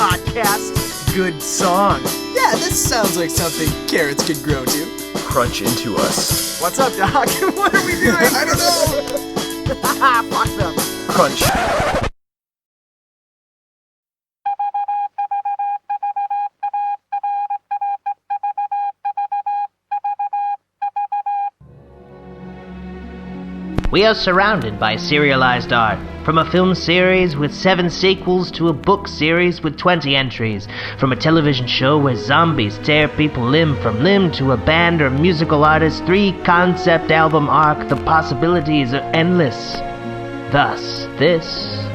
podcast. Good song. Yeah, this sounds like something carrots could grow to. Crunch into us. What's up, Doc? What are we doing? I don't know. Fucked up. Crunch. We are surrounded by serialized art, from a film series with 7 sequels to a book series with 20 entries, from a television show where zombies tear people limb from limb to a band or musical artist 3-concept album arc. The possibilities are endless. Thus, this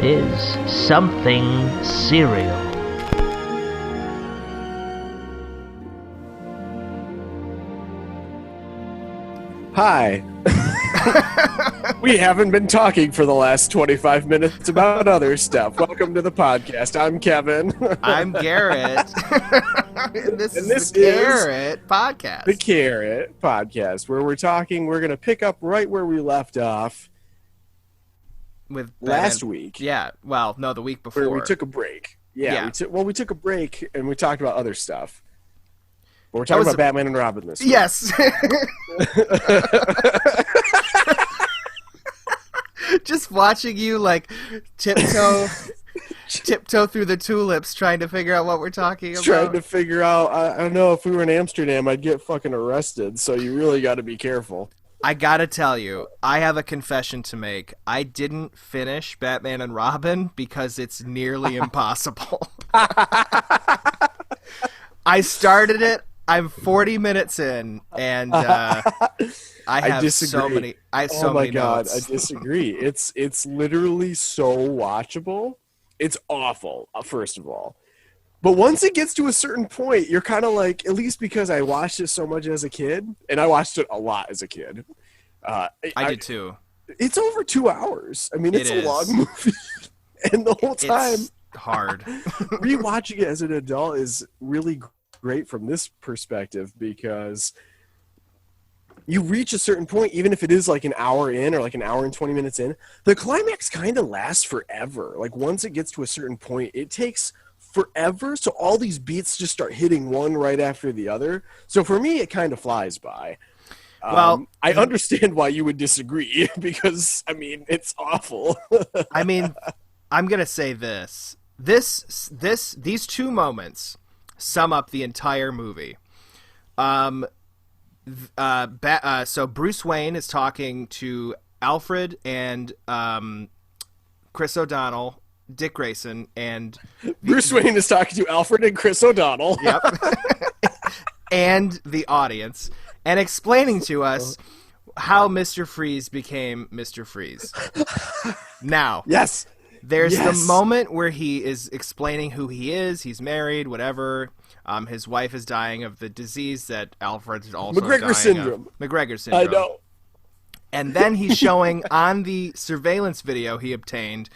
is something serial. Hi. We haven't been talking for the last 25 minutes about other stuff. Welcome to the podcast. I'm Kevin. I'm Gerrit. and this is the Kerrit podcast. The Kerrit podcast, where we're going to pick up right where we left off with last week. Yeah, well, no, the week before. Where we took a break. Yeah. We took a break and we talked about other stuff. But we're talking about Batman and Robin this week. Yes. Just watching you like tiptoe through the tulips, trying to figure out what we're talking about. Trying to figure out. I don't know, if we were in Amsterdam, I'd get fucking arrested. So you really got to be careful. I gotta tell you, I have a confession to make. I didn't finish Batman and Robin because it's nearly impossible. I started it. I'm 40 minutes in, and I have so many. I have so many notes. I disagree. It's literally so watchable. It's awful, first of all. But once it gets to a certain point, you're kind of like, at least because I watched it so much as a kid, and I watched it a lot as a kid. I did too. It's over 2 hours. I mean, it's a long movie, and the whole time, it's hard. Rewatching it as an adult is really great from this perspective, because you reach a certain point, even if it is like an hour in or like an hour and 20 minutes in, the climax kind of lasts forever. Like once it gets to a certain point, it takes forever. So all these beats just start hitting one right after the other. So for me, it kind of flies by. Well, I understand why you would disagree, because I mean, it's awful. I mean, I'm going to say this. These two moments sum up the entire movie. So Bruce Wayne is talking to Alfred and Chris O'Donnell, Dick Grayson, and Bruce Wayne is talking to Alfred and Chris O'Donnell. Yep. And the audience, and explaining to us how Mr. Freeze became Mr. Freeze. Now, yes. There's the moment where he is explaining who he is. He's married, whatever. His wife is dying of the disease that Alfred's also dying of. McGregor syndrome. I know. And then he's showing on the surveillance video he obtained,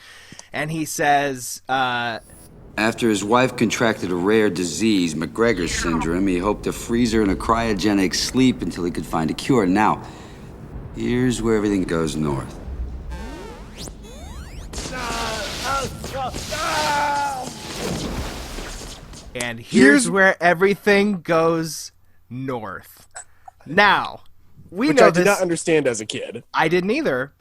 and he says, after his wife contracted a rare disease, McGregor syndrome, he hoped to freeze her in a cryogenic sleep until he could find a cure. Now, here's where everything goes north. And here's where everything goes north. Now, Which I did not understand as a kid. I didn't either,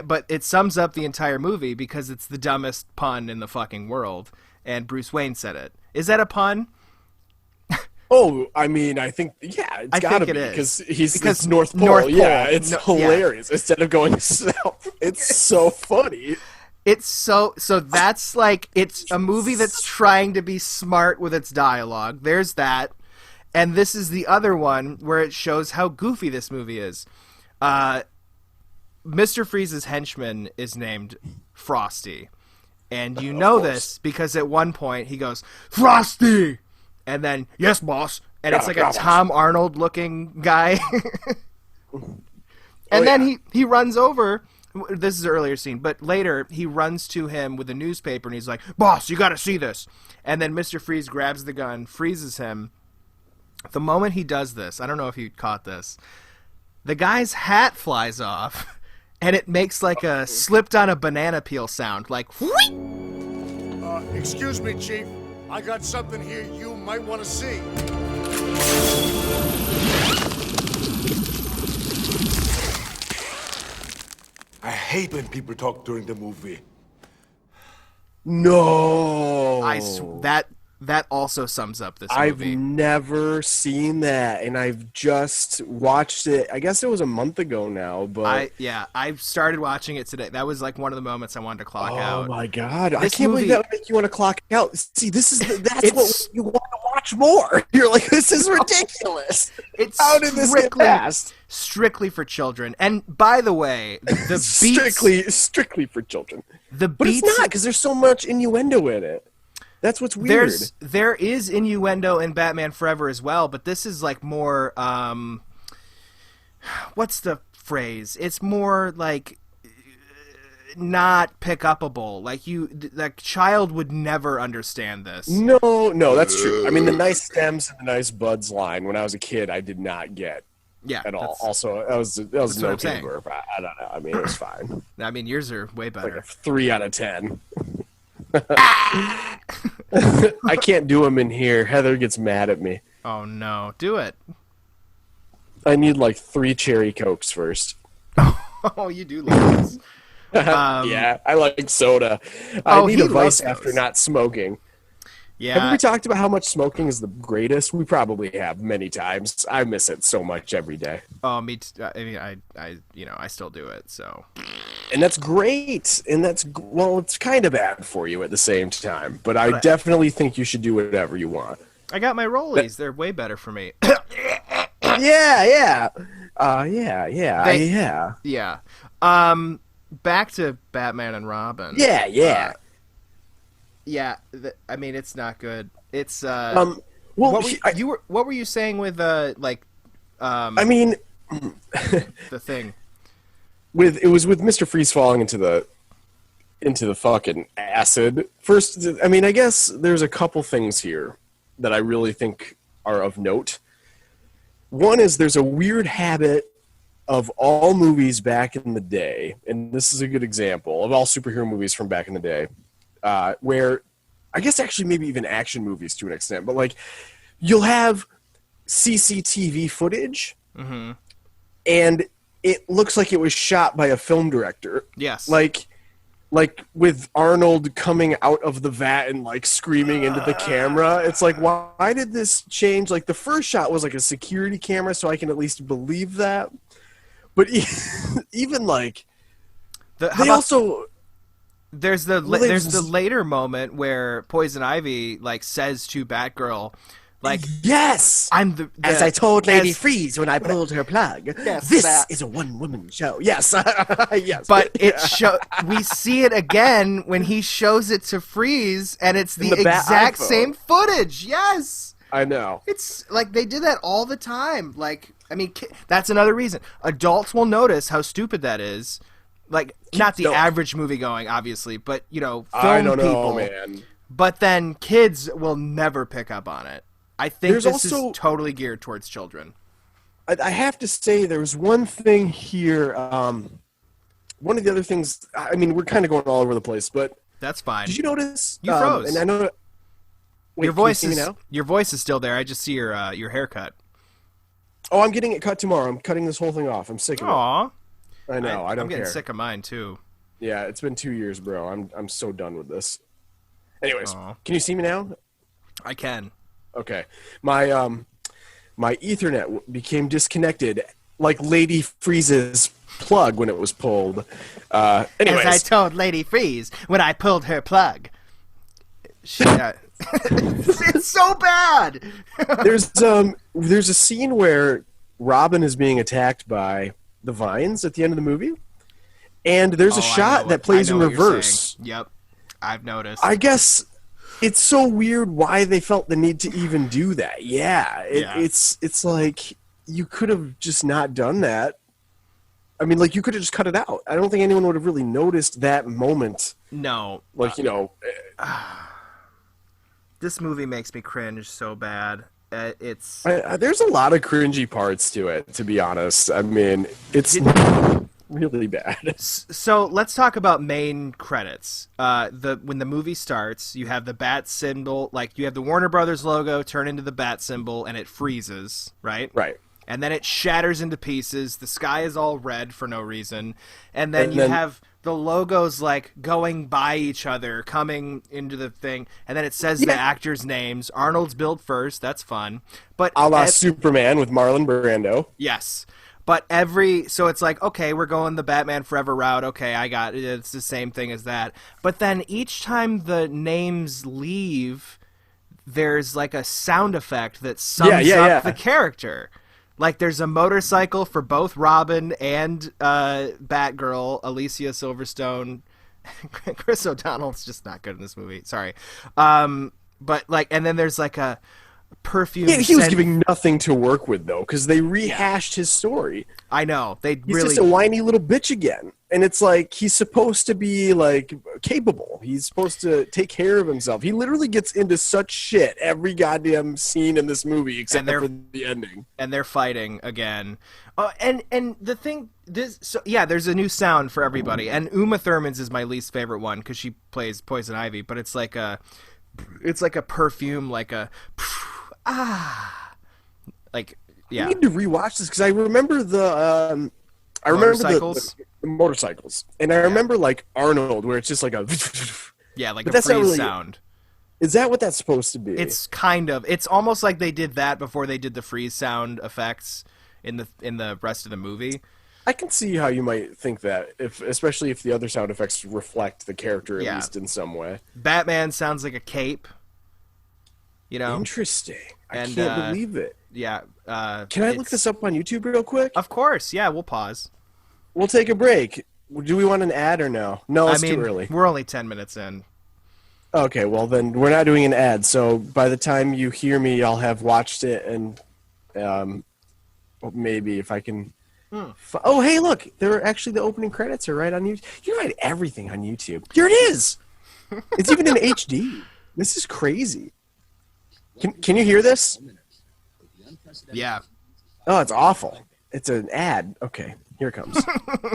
but it sums up the entire movie because it's the dumbest pun in the fucking world, and Bruce Wayne said it. Is that a pun? Oh, I mean, I think, yeah, it's gotta be, because it's North Pole. North Pole. Yeah, it's hilarious. Yeah. Instead of going south, it's so funny. It's so that's like, it's a movie that's trying to be smart with its dialogue. There's that. And this is the other one where it shows how goofy this movie is. Mr. Freeze's henchman is named Frosty. And you know this because at one point he goes, Frosty! And then, yes, boss. And it's like a Tom Arnold looking guy. And then he runs over. This is an earlier scene, but later he runs to him with a newspaper and he's like, boss, you gotta see this. And then Mr. Freeze grabs the gun, freezes him. The moment he does this, I don't know if you caught this, the guy's hat flies off and it makes like a slipped on a banana peel sound, like, excuse me, Chief. I got something here you might want to see. I hate when people talk during the movie. No. That also sums up this I've movie. never seen that, and I've just watched it. I guess it was a month ago now, but I started watching it today. That was like one of the moments I wanted to clock out. Oh my god! I This can't believe movie- that would make you want to clock out. See, that's what you want to watch more. You're like, this is ridiculous. It's How did this get passed? Strictly for children. And by the way, the beats, strictly for children. But beats, it's not, because there's so much innuendo in it. That's what's weird. There is innuendo in Batman Forever as well, but this is like more what's the phrase? It's more like not pick upable. Like child would never understand this. No, that's true. I mean, the nice stems and the nice buds line when I was a kid, I did not get at all. Also, that was an what I'm okay saying. burp. I don't know. I mean, it was fine. I mean, yours are way better. Like a 3 out of 10. I can't do them in here. Heather gets mad at me. Oh no, do it. I need like 3 cherry cokes first. Oh, you do love this. Yeah, I like soda. Oh, I need he a vice loves after those. not smoking. Yeah. Have we talked about how much smoking is the greatest? We probably have many times. I miss it so much every day. Oh, me too. I mean, I still do it. So. And that's great. And it's kind of bad for you at the same time. But I definitely think you should do whatever you want. I got my rollies. They're way better for me. Yeah. Yeah. Back to Batman and Robin. Yeah. I mean, it's not good. It's Well, what were you saying with I mean, the thing? it was with Mr. Freeze falling into the fucking acid. First, I mean, I guess there's a couple things here that I really think are of note. One is there's a weird habit of all movies back in the day, and this is a good example of all superhero movies from back in the day, where I guess actually maybe even action movies to an extent, but like you'll have CCTV footage, and it looks like it was shot by a film director. Yes. Like with Arnold coming out of the vat and like screaming into the camera. It's like, why did this change? Like the first shot was like a security camera, so I can at least believe that. But even like there's the later moment where Poison Ivy like says to Batgirl, like, yes, As I told Lady Freeze when I pulled her plug. Yes, this is a one-woman show. yes, yes. but we see it again when he shows it to Freeze, and it's the the Bat exact iPhone. same footage. Yes. I know. It's like they did that all the time. Like, I mean, that's another reason. Adults will notice how stupid that is. Like, not the average movie-going, obviously, but, film I don't people. know, man. But then kids will never pick up on it. I think There's this also- is totally geared towards children. I have to say there's one thing here. One of the other things, I mean, we're kind of going all over the place, but That's fine. did you notice? You froze. And I know. Wait, your can you voice see me is now? your voice is still there. I just see your haircut. Oh, I'm getting it cut tomorrow. I'm cutting this whole thing off. I'm sick of Aw. it. I know. I don't I'm getting care. sick of mine too. Yeah, it's been 2 years, bro. I'm so done with this. Anyways, Aw. can you see me now? I can. Okay. My Ethernet became disconnected, like Lady Freeze's plug when it was pulled. Anyways, As I told Lady Freeze when I pulled her plug. It's so bad. there's a scene where Robin is being attacked by the vines at the end of the movie, and there's a shot that plays in reverse. Yep, I've noticed. I guess it's so weird why they felt the need to even do that. Yeah, it's like you could have just not done that. I mean, like you could have just cut it out. I don't think anyone would have really noticed that moment. No, Like this movie makes me cringe so bad. It's there's a lot of cringy parts to it, to be honest. I mean, it's really bad. So let's talk about main credits. When the movie starts, you have the bat symbol, like you have the Warner Brothers logo turn into the bat symbol, and it freezes, right? Right. And then it shatters into pieces. The sky is all red for no reason, and then you have the logos like going by each other, coming into the thing, and then it says the actors' names. Arnold's billed first. That's fun, but A la Superman with Marlon Brando. Yes. But so it's like, okay, we're going the Batman Forever route. Okay, I got it. It's the same thing as that. But then each time the names leave, there's like a sound effect that sums up the character. Like there's a motorcycle for both Robin and Batgirl, Alicia Silverstone. Chris O'Donnell's just not good in this movie. Sorry. But like, and then there's like a perfume. Yeah, he was giving nothing to work with though, because they rehashed his story. I know he's just a whiny little bitch again, and it's like he's supposed to be like capable. He's supposed to take care of himself. He literally gets into such shit every goddamn scene in this movie, except for the ending. And they're fighting again. And the thing, there's a new sound for everybody, and Uma Thurman's is my least favorite one because she plays Poison Ivy, but it's like a perfume, like a. Like, yeah. I need to rewatch this because I remember the motorcycles, and I remember like Arnold, where it's just like a like a freeze sound. Is that what that's supposed to be? It's kind of. It's almost like they did that before they did the freeze sound effects in the rest of the movie. I can see how you might think that, especially if the other sound effects reflect the character at least in some way. Batman sounds like a cape. You know, interesting. I can't believe it. Yeah. Can I look this up on YouTube real quick? Of course. Yeah, we'll pause. We'll take a break. Do we want an ad or no? No, it's too early. We're only 10 minutes in. Okay, well then we're not doing an ad. So by the time you hear me, I'll have watched it, and maybe if I can. Oh, hey, look! They're actually the opening credits are right on YouTube. You can find everything on YouTube. Here it is. It's even in HD. This is crazy. Can you hear this? Yeah. Oh, it's awful. It's an ad. Okay, here it comes.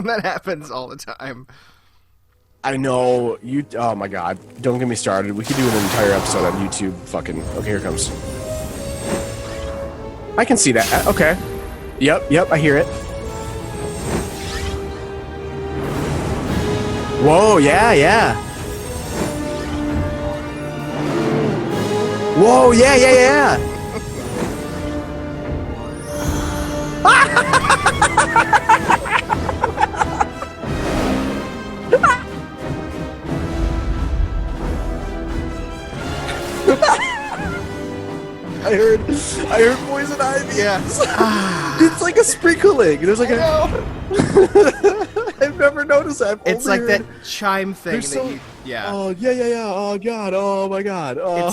That happens all the time. I know. Oh, my God. Don't get me started. We could do an entire episode on YouTube. Fucking. Okay, here it comes. I can see that. Okay. Yep, I hear it. Whoa, yeah. Whoa, yeah. I heard Poison Ivy. Yeah. It's like a sprinkling. There's like I've never noticed that. It's like that chime thing yeah. Oh, yeah. Oh, God. Oh, my God. Oh.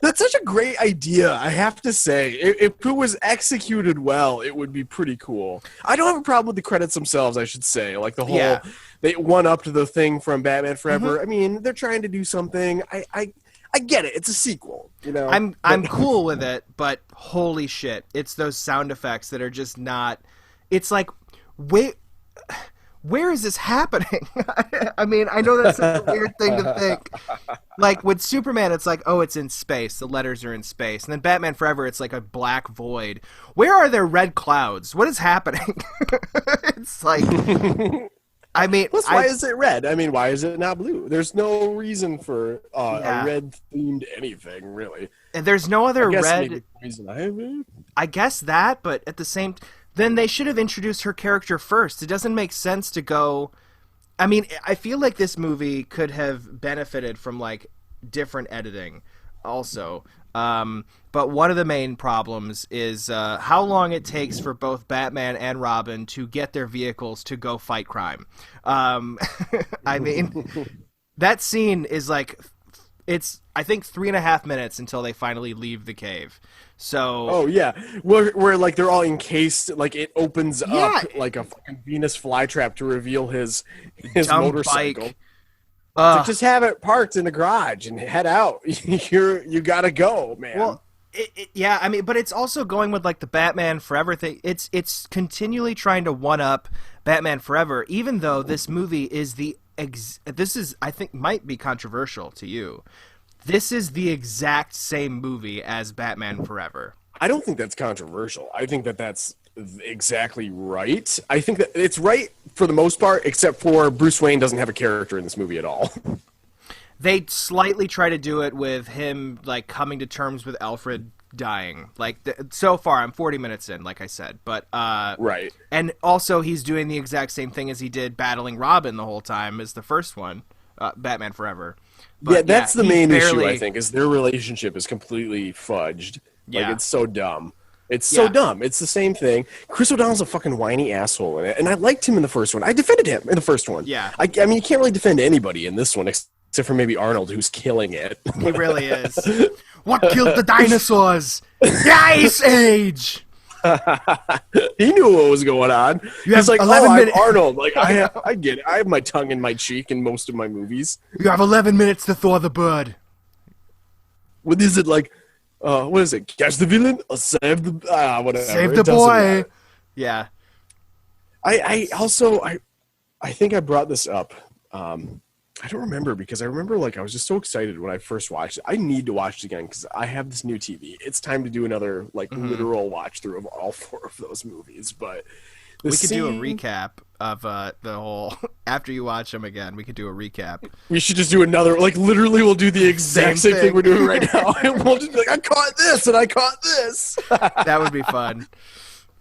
That's such a great idea, I have to say. If it was executed well, it would be pretty cool. I don't have a problem with the credits themselves, I should say. Like the whole, they one-upped the thing from Batman Forever. Mm-hmm. I mean, they're trying to do something. I get it. It's a sequel, you know. I'm cool with it, but holy shit, it's those sound effects that are just not. It's like, where is this happening? I mean, I know that's such a weird thing to think. Like with Superman, it's like, oh, it's in space. The letters are in space, and then Batman Forever, it's like a black void. Where are there red clouds? What is happening? It's like. I mean, plus, why is it red? I mean, why is it not blue? There's no reason for a red-themed anything, really. And there's no other red. Reason I guess that, but at the same, then they should have introduced her character first. It doesn't make sense to go. I mean, I feel like this movie could have benefited from like different editing, also. But one of the main problems is how long it takes for both Batman and Robin to get their vehicles to go fight crime. I mean, that scene is like, it's, I think, 3.5 minutes until they finally leave the cave. So. Oh, yeah. Where like, they're all encased, like, it opens up like a fucking Venus flytrap to reveal his motorcycle. Bike. To just have it parked in the garage and head out. You gotta go, man. Well, Yeah, I mean, but it's also going with like the Batman Forever thing. It's continually trying to one up Batman Forever, even though this movie is this is, I think, might be controversial to you. This is the exact same movie as Batman Forever. I don't think that's controversial. I think that that's exactly right. I think that it's right for the most part, except for Bruce Wayne doesn't have a character in this movie at all. They slightly try to do it with him, like, coming to terms with Alfred dying. Like, so far, I'm 40 minutes in, like I said. But, right. And also, he's doing the exact same thing as he did battling Robin the whole time as the first one, Batman Forever. But, yeah, that's the main issue, barely... I think, is their relationship is completely fudged. Yeah. Like, it's so dumb. It's so dumb. It's the same thing. Chris O'Donnell's a fucking whiny asshole in it, and I liked him in the first one. I defended him in the first one. Yeah. I mean, you can't really defend anybody in this one, except for maybe Arnold, who's killing it. He really is. What killed the dinosaurs? The Ice Age! He knew what was going on. He's like, I'm Arnold. Like, I get it. I have my tongue in my cheek in most of my movies. You have 11 minutes to thaw the bird. What is it, like, what is it? Catch the villain or save the... whatever. Save the boy. Yeah. I think I brought this up. I don't remember, because I remember, like, I was just so excited when I first watched it. I need to watch it again because I have this new TV. It's time to do another, like, literal watch through of all 4 of those movies. But we could do a recap of the whole. After you watch them again, we could do a recap. We should just do another. Like, literally, we'll do the exact same thing we're doing right now, and we'll just be like, I caught this and I caught this. That would be fun.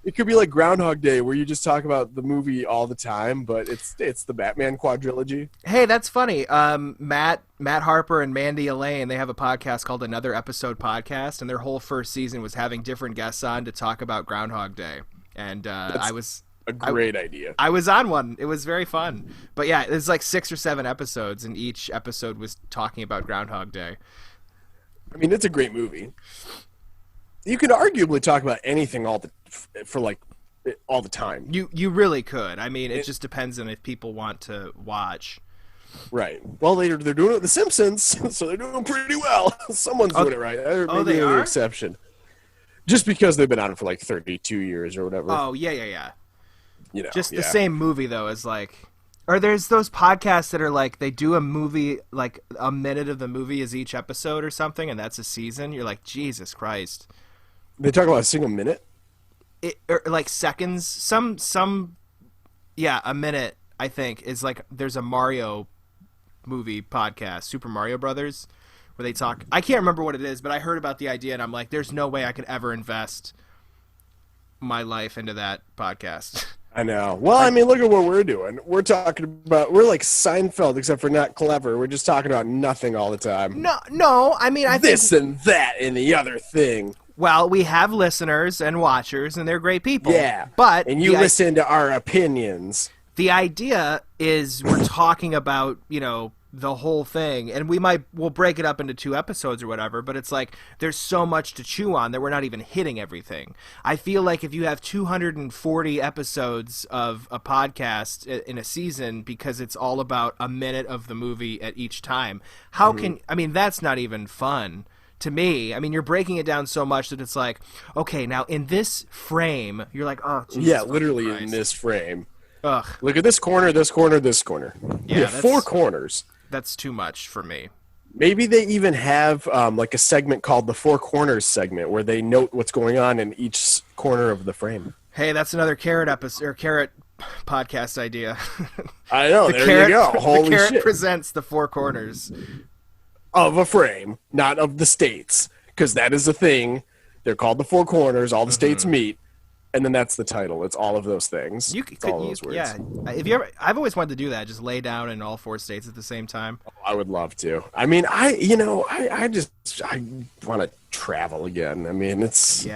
It could be like Groundhog Day, where you just talk about the movie all the time, but it's the Batman quadrilogy. Hey, that's funny. Matt Harper and Mandy Elaine, they have a podcast called Another Episode Podcast, and their whole first season was having different guests on to talk about Groundhog Day. And I was a great idea. I was on one. It was very fun. But yeah, there's like 6 or 7 episodes, and each episode was talking about Groundhog Day. I mean, it's a great movie. You could arguably talk about anything all the time. You really could. I mean, it just depends on if people want to watch. Right. Well, they're doing it with The Simpsons, so they're doing pretty well. Someone's doing it right. Maybe they are? An exception. Just because they've been on it for like 32 years or whatever. Oh, yeah. You know, just the same movie, though, as like... Or there's those podcasts that are like, they do a movie, like a minute of the movie is each episode or something, and that's a season. You're like, Jesus Christ. They talk about a single minute? Or like seconds. A minute, I think, is like, there's a Mario movie podcast, Super Mario Brothers, where they talk. I can't remember what it is, but I heard about the idea, and I'm like, there's no way I could ever invest my life into that podcast. I know. Well, I mean, look at what we're doing. We're like Seinfeld, except for not clever. We're just talking about nothing all the time. No. I mean, I think this and that and the other thing. Well, we have listeners and watchers, and they're great people. Yeah. But and you listen to our opinions. The idea is we're talking about, the whole thing, and we'll break it up into 2 episodes or whatever, but it's like there's so much to chew on that we're not even hitting everything. I feel like if you have 240 episodes of a podcast in a season because it's all about a minute of the movie at each time, that's not even fun to me. I mean, you're breaking it down so much that it's like, okay, now in this frame, you're like, oh, Jesus, yeah, literally Christ. In this frame. Ugh. Look at this corner, this corner, this corner. Yeah, 4 corners. That's too much for me. Maybe they even have like a segment called the 4 Corners segment where they note what's going on in each corner of the frame. Hey, that's another Kerrit episode or Kerrit podcast idea. I know. There you go. Holy Kerrit shit. presents the 4 corners of a frame, not of the states, because that is a thing. They're called the 4 corners. All the states meet. And then that's the title. It's all of those things. All those words. Yeah. I've always wanted to do that. Just lay down in all 4 states at the same time. Oh, I would love to. I mean, I want to travel again. I mean, it's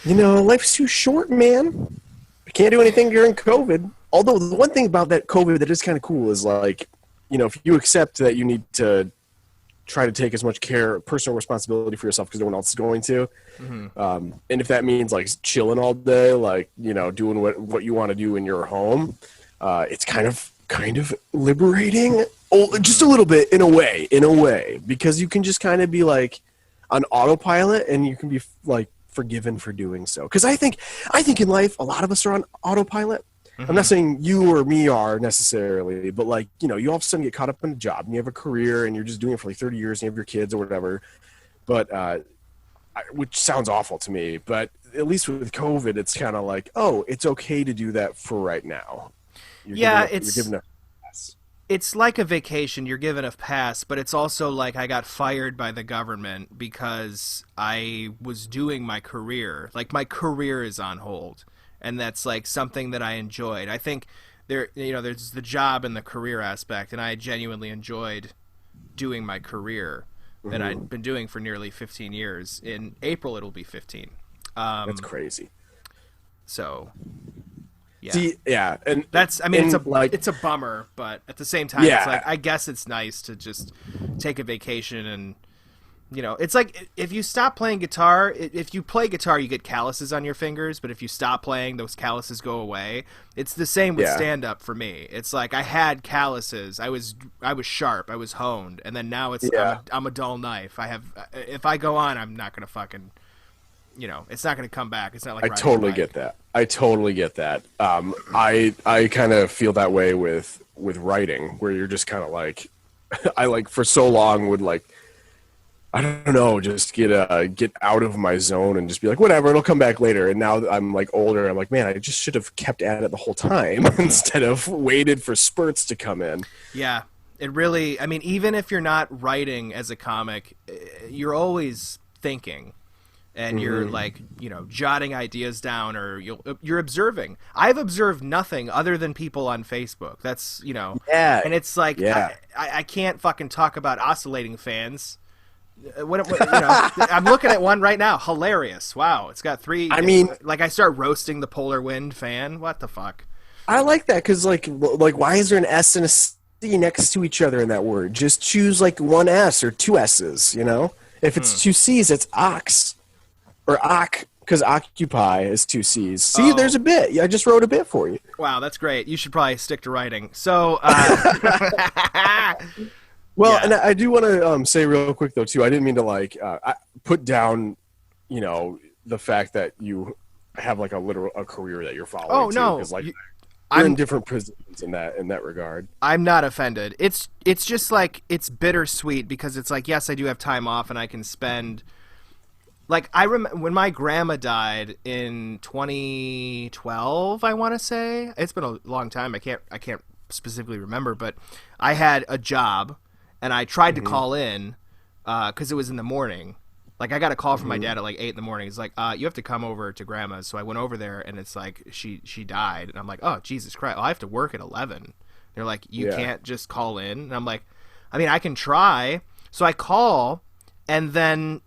life's too short, man. I can't do anything during COVID. Although the one thing about that COVID that is kind of cool is like, if you accept that you need to try to take as much personal responsibility for yourself because no one else is going to. And if that means like chilling all day, like, doing what you want to do in your home, it's kind of liberating, just a little bit in a way, because you can just kind of be like, on autopilot, and you can be like forgiven for doing so. Because I think in life a lot of us are on autopilot. I'm not saying you or me are necessarily, but like, you know, you all of a sudden get caught up in a job and you have a career and you're just doing it for like 30 years and you have your kids or whatever. But which sounds awful to me, but at least with COVID, it's kind of like, oh, it's okay to do that for right now. You're given a pass. It's like a vacation. You're given a pass, but it's also like I got fired by the government because I was doing my career. Like my career is on hold. And that's like something that I enjoyed. I think there's the job and the career aspect, and I genuinely enjoyed doing my career that I'd been doing for nearly 15 years. In April, it'll be 15. That's crazy. So, yeah. See, yeah, and that's. I mean, it's a bummer, but at the same time, it's like I guess it's nice to just take a vacation and. You know, it's like if you stop playing guitar, if you play guitar, you get calluses on your fingers, but if you stop playing, those calluses go away. It's the same with stand-up for me. It's like I had calluses. I was sharp. I was honed. And then now it's I'm a dull knife. If I go on, I'm not going to fucking, you know, it's not going to come back. It's not like I totally get that. I kind of feel that way with writing, where you're just kind of like, I like for so long would like, I don't know, just get out of my zone and just be like, whatever, it'll come back later. And now that I'm like older, I'm like, man, I just should have kept at it the whole time instead of waited for spurts to come in. Yeah, it really, I mean, even if you're not writing as a comic, you're always thinking and you're like, you know, jotting ideas down or you're observing. I've observed nothing other than people on Facebook. That's, you know, and it's like, I can't fucking talk about oscillating fans. What, you know, I'm looking at one right now. Hilarious. Wow. It's got 3. I mean, like I start roasting the polar wind fan. What the fuck? I like that. Cause like why is there an S and a C next to each other in that word? Just choose like one S or 2 S's, you know, if it's 2 C's, it's ox or ock. Cause occupy is 2 C's. See, there's a bit. I just wrote a bit for you. Wow. That's great. You should probably stick to writing. So, well, and I do want to say real quick, though, too, I didn't mean to, like, put down, you know, the fact that you have, like, a career that you're following. Oh, no. Because, like, you're in different positions in that regard. I'm not offended. It's just, like, it's bittersweet because it's like, yes, I do have time off and I can spend... Like, I remember when my grandma died in 2012, I want to say. It's been a long time. I can't specifically remember, but I had a job... And I tried to call in because it was in the morning. Like, I got a call from my dad at, like, 8 in the morning. He's like, you have to come over to Grandma's. So I went over there, and it's like, she died. And I'm like, oh, Jesus Christ. I have to work at 11. They're like, you can't just call in? And I'm like, I mean, I can try. So I call, and then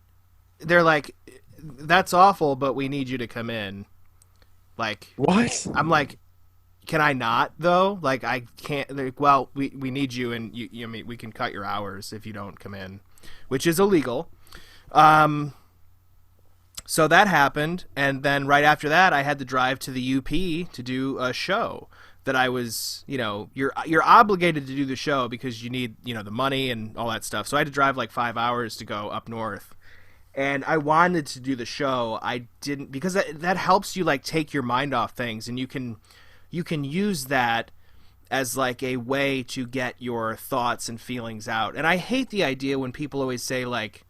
they're like, that's awful, but we need you to come in. Like, what? I'm like... Can I not, though? Like, I can't... Like, well, we need you, and I mean, we can cut your hours if you don't come in, which is illegal. So that happened, and then right after that, I had to drive to the UP to do a show that I was... You know, you're obligated to do the show because you need, you know, the money and all that stuff. So I had to drive, like, 5 hours to go up north. And I wanted to do the show. I didn't... Because that helps you, like, take your mind off things, and you can use that as like a way to get your thoughts and feelings out. And I hate the idea when people always say like,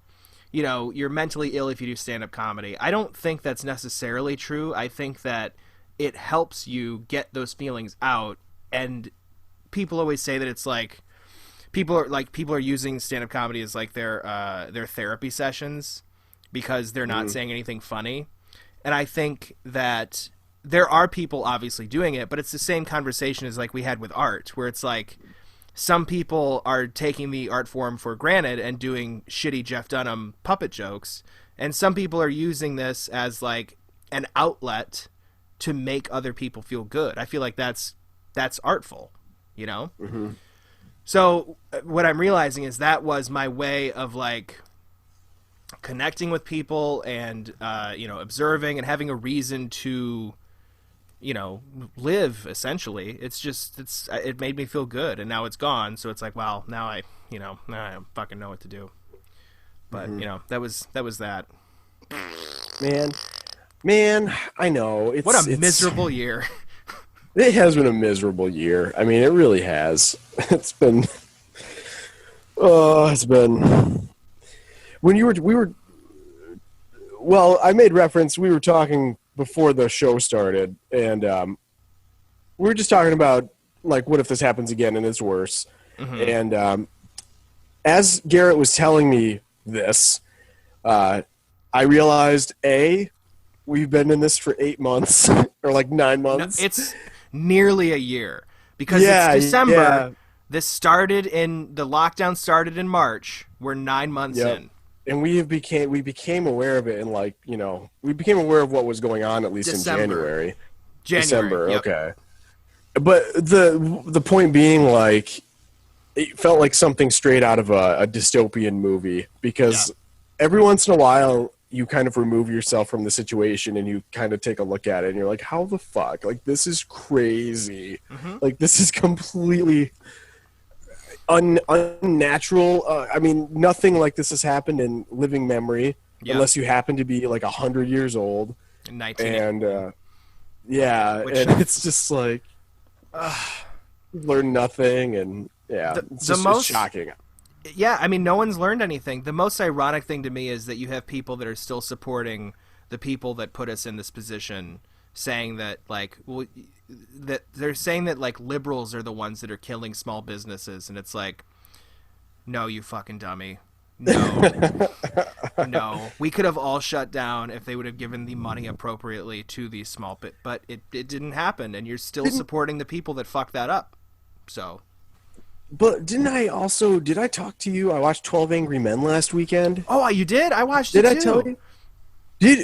you know, you're mentally ill if you do stand-up comedy. I don't think that's necessarily true. I think that it helps you get those feelings out. And people always say that it's like people are using stand-up comedy as like their therapy sessions because they're not saying anything funny. And I think that there are people obviously doing it, but it's the same conversation as like we had with art, where it's like some people are taking the art form for granted and doing shitty Jeff Dunham puppet jokes, and some people are using this as like an outlet to make other people feel good. I feel like that's artful, you know? Mm-hmm. So what I'm realizing is that was my way of like connecting with people and, you know, observing and having a reason to, you know, live essentially. It made me feel good, and now it's gone. So it's like, well, now I don't fucking know what to do. But you know, that was that. Man, I know. What a miserable year. It has been a miserable year. I mean, it really has. It's been. It's been. When we were. Well, I made reference. We were talking before the show started, and we were just talking about like, what if this happens again and it's worse? Mm-hmm. And as Gerrit was telling me this, I realized we've been in this for 8 months or like 9 months. No, it's nearly a year because it's December. Yeah. The lockdown started in March. We're 9 months in. And we became aware of it, and like, you know, we became aware of what was going on at least December. in January. Yep. Okay. But the point being, like, it felt like something straight out of a dystopian movie, because every once in a while you kind of remove yourself from the situation and you kind of take a look at it and you're like, how the fuck? Like, this is crazy. Mm-hmm. Like, this is completely unnatural. I mean, nothing like this has happened in living memory, unless you happen to be like 100 years old. In and and it's just like learn nothing, and it's just shocking. Yeah, I mean, no one's learned anything. The most ironic thing to me is that you have people that are still supporting the people that put us in this position, saying that, like, that they're saying that, like, liberals are the ones that are killing small businesses, and it's like, no, you fucking dummy. No. No. We could have all shut down if they would have given the money appropriately to these small but it didn't happen, and you're still supporting the people that fucked that up. So. But did I talk to you? I watched 12 Angry Men last weekend. Oh, you did? I watched it too. Did I tell you?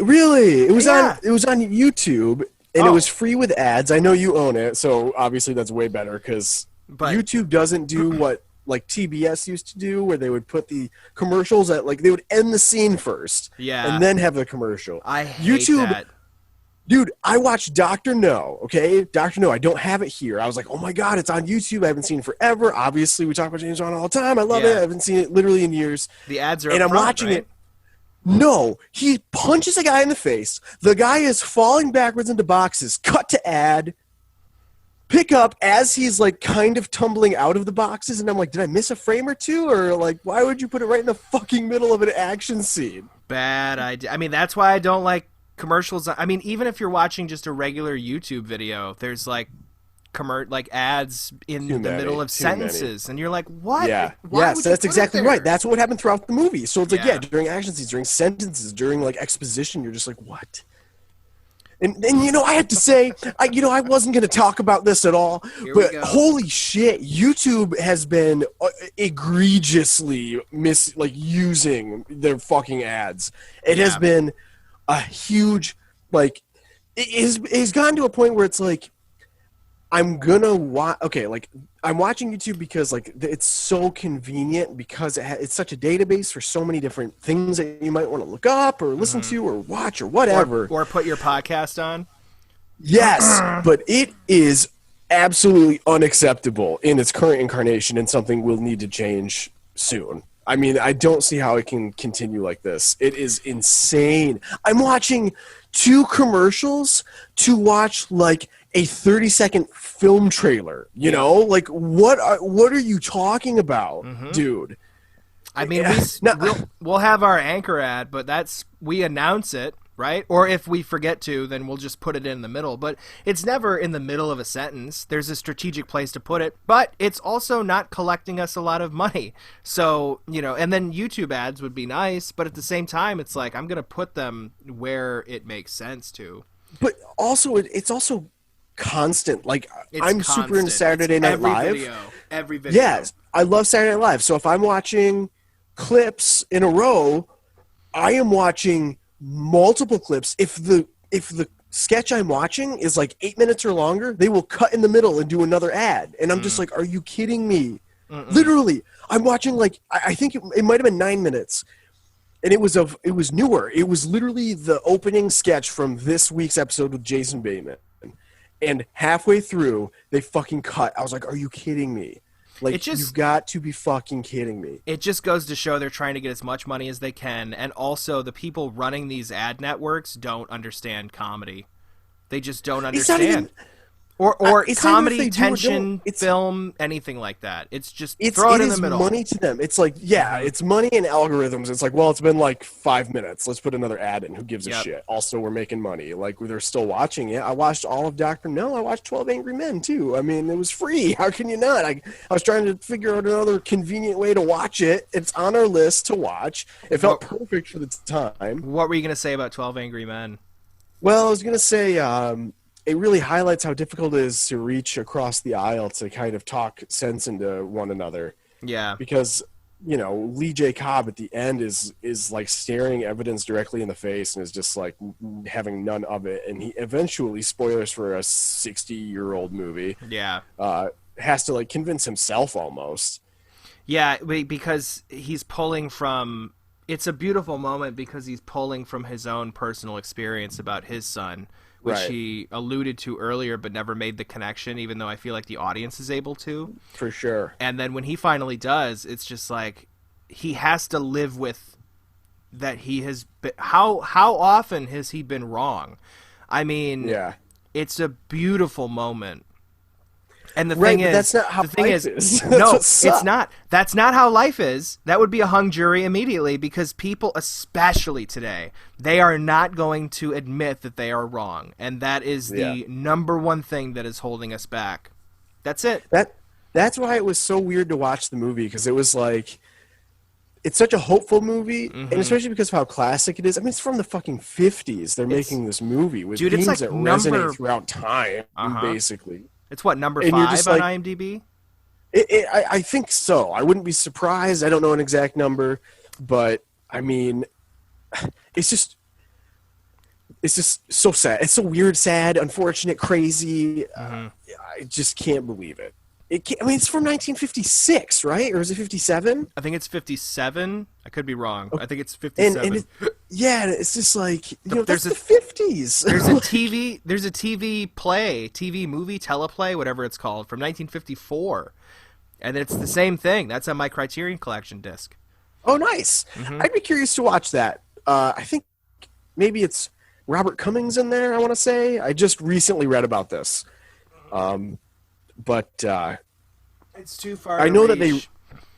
Really? It was on YouTube. And it was free with ads. I know you own it, so obviously that's way better, because YouTube doesn't do what like TBS used to do, where they would put the commercials at, like, they would end the scene first, and then have the commercial. I hate that. Dude, I watched Dr. No, okay? Dr. No, I don't have it here. I was like, oh my God, it's on YouTube. I haven't seen it forever. Obviously, we talk about James Bond all the time. I love it. I haven't seen it literally in years. The ads are and up I'm front, watching right? it. No, he punches a guy in the face. The guy is falling backwards into boxes. Cut to ad. Pick up as he's like kind of tumbling out of the boxes, and I'm like, did I miss a frame or two? Or like, why would you put it right in the fucking middle of an action scene? Bad idea. I mean, that's why I don't like commercials. I mean, even if you're watching just a regular YouTube video, there's like ads in the middle of sentences, and you're like, what? Yeah. Yes, that's exactly right. That's what happened throughout the movie. So it's like, during action scenes, during sentences, during like exposition, you're just like, what? And you know, I have to say, I wasn't going to talk about this at all, but holy shit, YouTube has been egregiously using their fucking ads. It has been a huge, like, it's gotten to a point where it's like, I'm gonna watch. Okay, like, I'm watching YouTube because like it's so convenient, because it's such a database for so many different things that you might want to look up or listen to or watch or whatever, or put your podcast on. Yes, but it is absolutely unacceptable in its current incarnation, and something will need to change soon. I mean, I don't see how it can continue like this. It is insane. I'm watching 2 commercials to watch like a 30-second film trailer, you know? Like, what are you talking about, dude? I mean, we'll have our anchor ad, but we announce it, right? Or if we forget to, then we'll just put it in the middle. But it's never in the middle of a sentence. There's a strategic place to put it, but it's also not collecting us a lot of money. So, you know, and then YouTube ads would be nice, but at the same time, it's like, I'm going to put them where it makes sense to. But also, it's also constant. Like, I'm super into Saturday Night Live. Every video. Yes, I love Saturday Night Live. So if I'm watching clips in a row, I am watching multiple clips. If the sketch I'm watching is like 8 minutes or longer, they will cut in the middle and do another ad, and I'm just like, are you kidding me? Literally, I'm watching, like, I think it might have been 9 minutes, and it was newer. It was literally the opening sketch from this week's episode with Jason Bateman. And halfway through, they fucking cut. I was like, are you kidding me? Like, you've got to be fucking kidding me. It just goes to show they're trying to get as much money as they can, and also the people running these ad networks don't understand comedy. They just don't understand. Or comedy, tension, film, anything like that. It's just throw it in the middle. It's money to them. It's like, it's money and algorithms. It's like, well, it's been like 5 minutes. Let's put another ad in. Who gives a shit? Also, we're making money. Like, they're still watching it. I watched all of Dr. No. I watched 12 Angry Men, too. I mean, it was free. How can you not? I was trying to figure out another convenient way to watch it. It's on our list to watch. It felt perfect for the time. What were you going to say about 12 Angry Men? Well, I was going to say... it really highlights how difficult it is to reach across the aisle to kind of talk sense into one another. Yeah. Because, Lee J. Cobb at the end is like staring evidence directly in the face and is just like having none of it. And he eventually, spoilers for a 60-year-old movie, has to like convince himself almost. Yeah, because he's pulling from... It's a beautiful moment because he's pulling from his own personal experience about his son, which he alluded to earlier but never made the connection, even though I feel like the audience is able to. For sure. And then when he finally does, it's just like he has to live with that he has been... How often has he been wrong? I mean, it's a beautiful moment. And the thing is, that's not how life is. No, it's not. That's not how life is. That would be a hung jury immediately, because people, especially today, they are not going to admit that they are wrong, and that is the number one thing that is holding us back. That's it. That's why it was so weird to watch the movie, because it was like, it's such a hopeful movie, and especially because of how classic it is. I mean, it's from the fucking 50s. They're making this movie with themes that resonate throughout time, basically. It's what, number 5 on IMDb? I think so. I wouldn't be surprised. I don't know an exact number, but I mean, it's just so sad. It's so weird, sad, unfortunate, crazy. I just can't believe it. It's from 1956, right? Or is it 57? I think it's 57. I could be wrong. I think it's 57. It's just like, that's the 50s. There's a TV movie, teleplay, whatever it's called, from 1954. And it's the same thing. That's on my Criterion Collection disc. Oh, nice. I'd be curious to watch that. I think maybe it's Robert Cummings in there, I want to say. I just recently read about this. But it's too far. I know that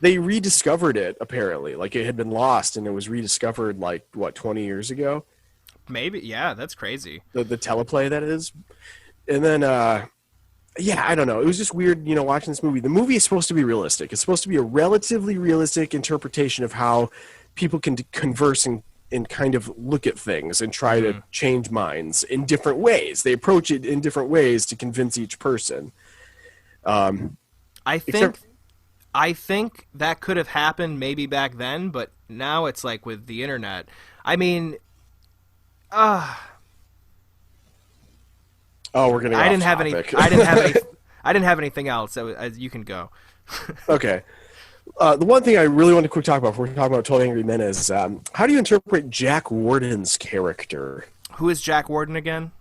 they rediscovered it, apparently. Like, it had been lost, and it was rediscovered 20 years ago. Maybe, yeah, that's crazy. The teleplay, that is. And then I don't know. It was just weird, watching this movie. The movie is supposed to be realistic. It's supposed to be a relatively realistic interpretation of how people can converse and kind of look at things and try to change minds in different ways. They approach it in different ways to convince each person. I think that could have happened maybe back then, but now it's like with the internet. I mean, we're gonna. I didn't have anything else. So you can go. Okay. The one thing I really want to quick talk about before we talk about 12 Angry Men is how do you interpret Jack Warden's character? Who is Jack Warden again?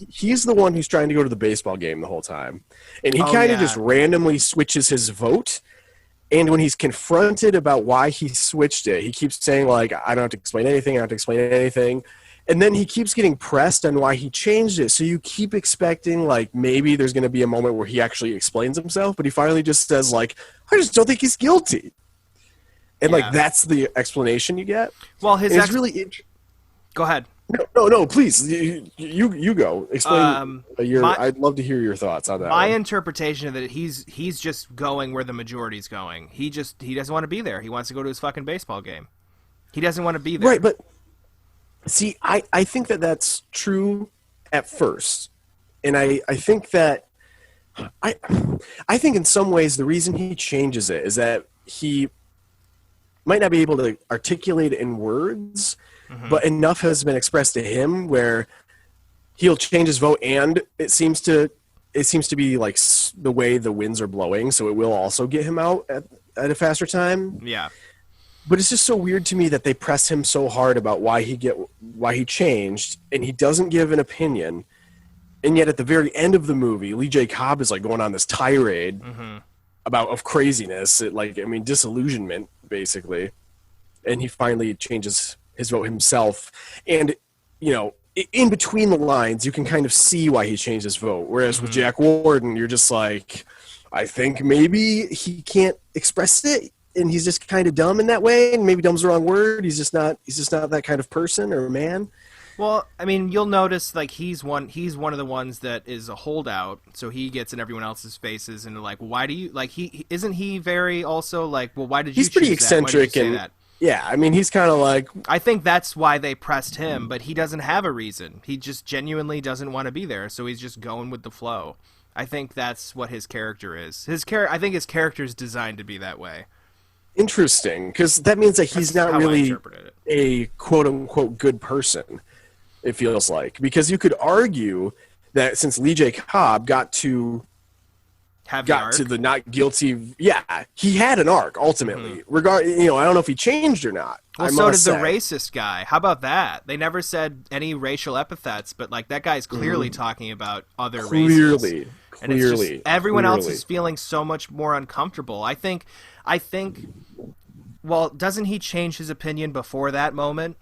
He's the one who's trying to go to the baseball game the whole time. And he kind of just randomly switches his vote. And when he's confronted about why he switched it, he keeps saying, like, I don't have to explain anything. And then he keeps getting pressed on why he changed it. So you keep expecting, like, maybe there's going to be a moment where he actually explains himself. But he finally just says, like, I just don't think he's guilty. And, like, that's the explanation you get. Well, Go ahead. No, please. You go. Explain I'd love to hear your thoughts on that. My interpretation of it, he's just going where the majority's going. He doesn't want to be there. He wants to go to his fucking baseball game. He doesn't want to be there. Right, but see, I think that's true at first. And I think that I think in some ways the reason he changes it is that he might not be able to articulate it in words, but enough has been expressed to him where he'll change his vote, and it seems to be like the way the winds are blowing, so it will also get him out at a faster time. Yeah. But it's just so weird to me that they press him so hard about why he changed, and he doesn't give an opinion. And yet at the very end of the movie, Lee J. Cobb is like going on this tirade of craziness, disillusionment, basically. And he finally changes his vote himself. And, in between the lines, you can kind of see why he changed his vote. Whereas with Jack Warden, you're just like, I think maybe he can't express it, and he's just kind of dumb in that way. And maybe dumb's the wrong word. He's just not that kind of person or man. Well, I mean, you'll notice like he's one of the ones that is a holdout, so he gets in everyone else's faces and like, why do you like he isn't he very also like, well, why did you? He's pretty choose eccentric that? Why did you say and that? yeah, I mean, he's kind of like. I think that's why they pressed him, but he doesn't have a reason. He just genuinely doesn't want to be there, so he's just going with the flow. I think that's what his character is. I think his character is designed to be that way. Interesting, because that means that he's That's not how I really interpreted it. a quote-unquote good person, it feels like. Because you could argue that since Lee J. Cobb got to the not guilty, yeah, he had an arc, ultimately. I don't know if he changed or not. Well, so did the racist guy. How about that? They never said any racial epithets, but like that guy's clearly talking about other races. And it's just, everyone else is feeling so much more uncomfortable. I think, well, doesn't he change his opinion before that moment?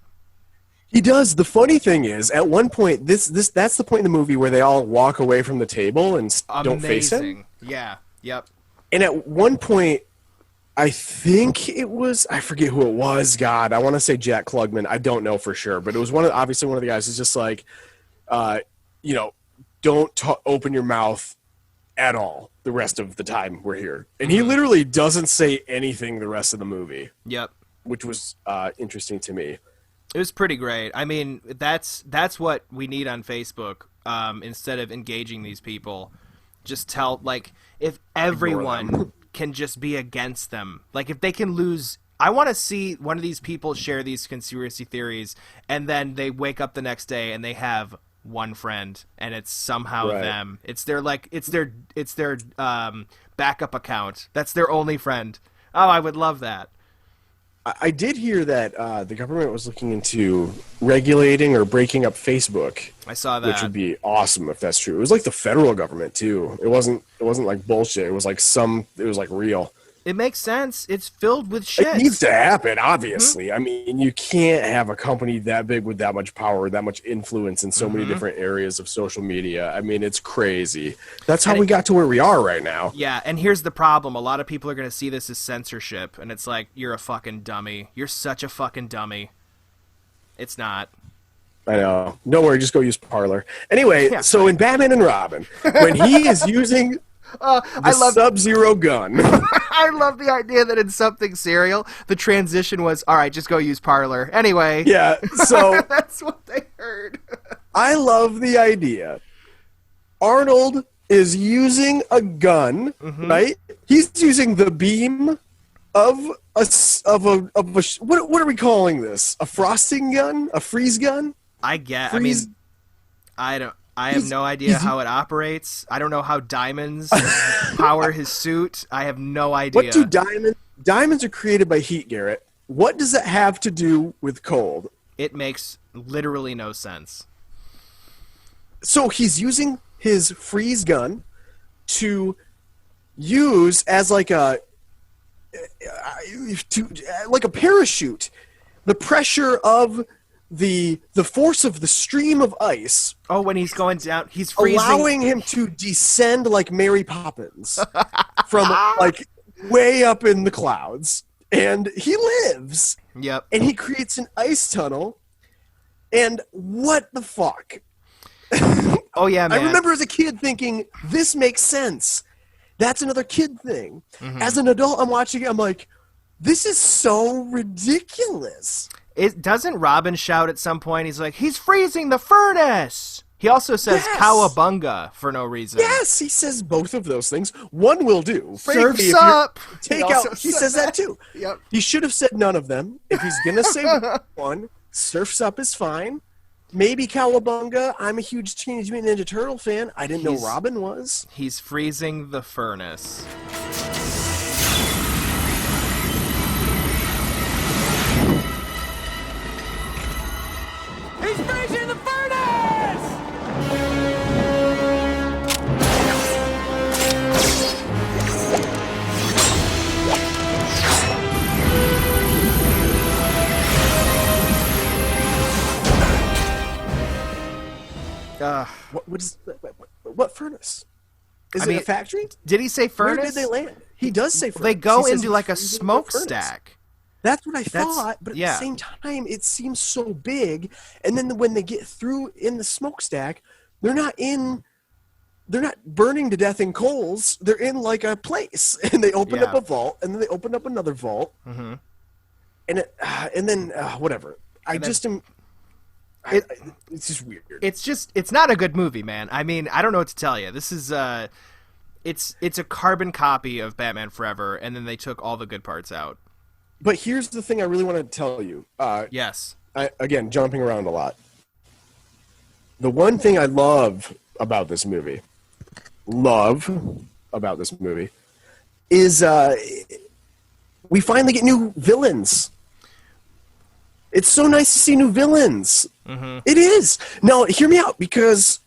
He does. The funny thing is, at one point, that's the point in the movie where they all walk away from the table and don't face him. Yeah. Yep. And at one point, I think it was, I forget who it was. God, I want to say Jack Klugman. I don't know for sure, but it was obviously one of the guys who's just like, don't open your mouth at all the rest of the time we're here. And he literally doesn't say anything the rest of the movie. Yep. Which was interesting to me. It was pretty great. I mean, that's what we need on Facebook. Instead of engaging these people, just tell, like, if everyone can just be against them, like if they can lose. I want to see one of these people share these conspiracy theories, and then they wake up the next day and they have one friend, and it's somehow them. It's their backup account. That's their only friend. Oh, I would love that. I did hear that the government was looking into regulating or breaking up Facebook. I saw that, which would be awesome if that's true. It was like the federal government too. It wasn't like bullshit. It was like real. It makes sense. It's filled with shit. It needs to happen, obviously. I mean, you can't have a company that big with that much power, that much influence in so many different areas of social media. I mean, it's crazy. That's how we got to where we are right now. Yeah, and here's the problem. A lot of people are going to see this as censorship, and it's like, you're a fucking dummy. You're such a fucking dummy. It's not. I know. Don't worry, just go use Parler. Anyway, so in Batman and Robin, when he is using the Sub-Zero gun... I love the idea that in Something Serial, the transition was, all right, just go use Parler. Anyway. Yeah, so... That's what they heard. I love the idea. Arnold is using a gun, right? He's using the beam of a what are we calling this? A frosting gun? A freeze gun? I have no idea how it operates. I don't know how diamonds power his suit. I have no idea. What do diamonds are created by heat, Gerrit. What does that have to do with cold? It makes literally no sense. So he's using his freeze gun to use as like a parachute. The pressure of the force of the stream of ice. Oh, when he's going down, he's freezing. Allowing him to descend like Mary Poppins from like way up in the clouds. And he lives. Yep. And he creates an ice tunnel. And what the fuck? Oh, yeah, man. I remember as a kid thinking, this makes sense. That's another kid thing. As an adult, I'm watching it, I'm like, this is so ridiculous. Doesn't Robin shout at some point? He's like, he's freezing the furnace. He also says cowabunga for no reason. Yes, he says both of those things. One will do. Surf's up. He says that too. Yep. He should have said none of them. If he's going to say one, surf's up is fine. Maybe cowabunga. I'm a huge Teenage Mutant Ninja Turtle fan. I didn't know Robin was. He's freezing the furnace. He's freezing the furnace! What furnace? Is it a factory? Did he say furnace? Where did they land? He does say furnace. They go He says into he's like a freezing in the furnace. smokestack. That's what I thought, but at yeah. the same time, it seems so big. And then when they get through in the smokestack, they're not burning to death in coals. They're in like a place, and they open up a vault, and then they open up another vault, and then whatever. It's just weird. It's not a good movie, man. I mean, I don't know what to tell you. This is it's a carbon copy of Batman Forever, and then they took all the good parts out. But here's the thing I really want to tell you. Yes. Again, jumping around a lot. The one thing I love about this movie is we finally get new villains. It's so nice to see new villains. Mm-hmm. It is. Now, hear me out, because